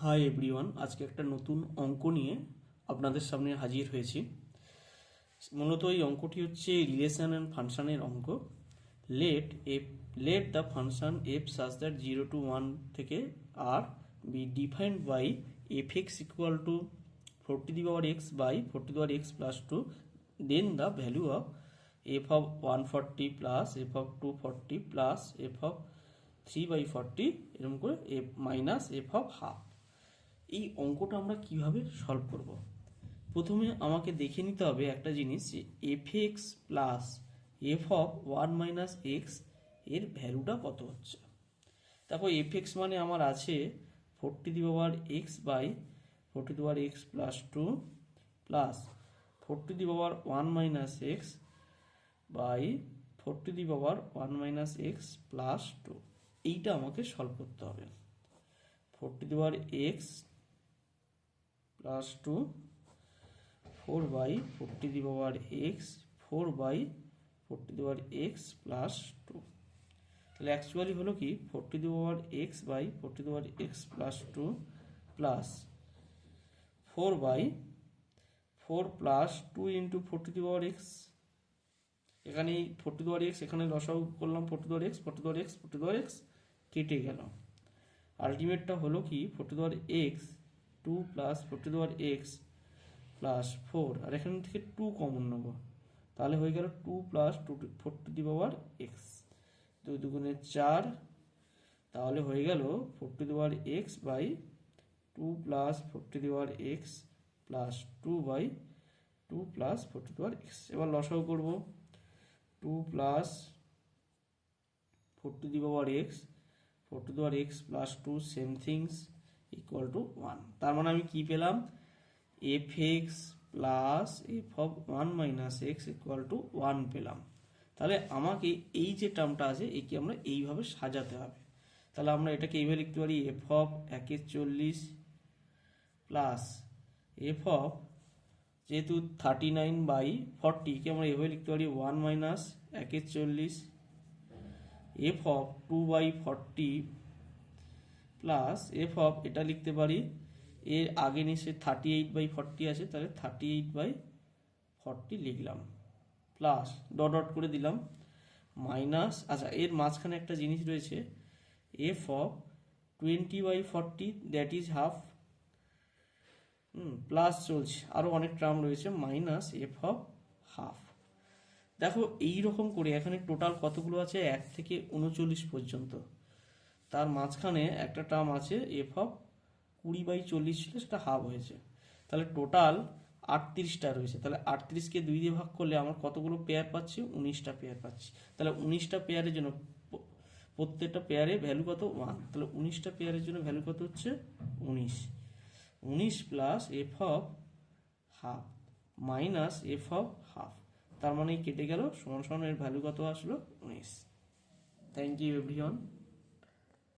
Hi everyone, আজকে একটা নতুন অঙ্ক নিয়ে আপনাদের সামনে হাজির হয়েছি। মূলত এই অঙ্কটি হচ্ছে রিলেশন অ্যান্ড ফাংশনের অঙ্ক। Let F let the function F such that 0 to 1 থেকে R be defined by F X equal to 4 to the power x by 4 to the power x plus 2, then the value of F of 140 plus F of 240 plus F of 3/40 এরকম করে F minus F of half. এই অঙ্কটা আমরা কিভাবে solve করব? প্রথমে আমাকে দেখে নিতে হবে একটা জিনিস, যে F x plus F of 1 - x এর ভ্যালুটা কত হচ্ছে। দেখো এফ এক্স মানে আমার আছে 4 to the power x by 4 to the power x plus 2 plus 4 to the power 1 - x by 4 to the power 1 - x plus 2। এইটা আমাকে সলভ করতে হবে। 4 to the power x plus 2 4/4 to the power x 4/4 to the power x plus 2। তাহলে actually হলো কি 4 to the power x by 4 to the power x plus 2 plus 4/4 plus 2 into 4 to the power x। এখানে 4 to the power x, এখানে লসাগু করলাম 4 to the power x 4 to the power x 4 to the power x কেটে গেল। আলটিমেটটা হলো কি 4 to the power x 2 plus 4 to the power x plus 4, আর এখান থেকে 2 কমন নেব, তাহলে হয়ে গেল 2 plus 4 to the power x 2 দুগুণে 4, তাহলে হয়ে গেল 4 to the power x by 2 plus 4 to the power x plus 2/2 plus 4 to the power x। এবার লসাগু করব 2 plus 4 to the power x 4 to the power x plus 2 same things equal to 1। তার মানে আমি কি পেলাম, F x plus F of 1 - x equal two 1 পেলাম। তাহলে আমাকে এই যে টার্মটা আছে একে আমরা এইভাবে সাজাতে হবে। তাহলে আমরা এটাকে এইভাবে লিখতে পারি, F of 1/40 plus F of, যেহেতু 39/40 কে আমরা এইভাবে লিখতে পারি 1 - 1/40 F of 2/40 plus F of, এটা লিখতে পারি এর আগে নিশ্চয়ই 38/40 আছে, তাহলে 38/40 লিখলাম প্লাস ডট ডট করে দিলাম মাইনাস, আচ্ছা এর মাঝখানে একটা জিনিস রয়েছে F of 20/40 that is half, plus চলছে আরও অনেক টার্ম রয়েছে মাইনাস এফ অফ হাফ। দেখো এই রকম করে এখানে টোটাল কতগুলো আছে 1 থেকে 39 পর্যন্ত, তার মাঝখানে একটা টার্ম আছে এফ অফ 20/40 ছিল, সেটা হাফ হয়েছে, তাহলে টোটাল 38টা রয়েছে। তাহলে 38কে 2 দিয়ে ভাগ করলে আমার কতগুলো পেয়ার পাচ্ছি, 19টা পেয়ার পাচ্ছি। তাহলে 19টা পেয়ারের জন্য প্রত্যেকটা পেয়ারে ভ্যালু কত 1, তাহলে 19টা পেয়ারের জন্য ভ্যালু কত হচ্ছে 19 plus F of half minus F of half, তার মানে কেটে গেল, সমান সমান এর ভ্যালু কত আসলো 19। Thank you everyone.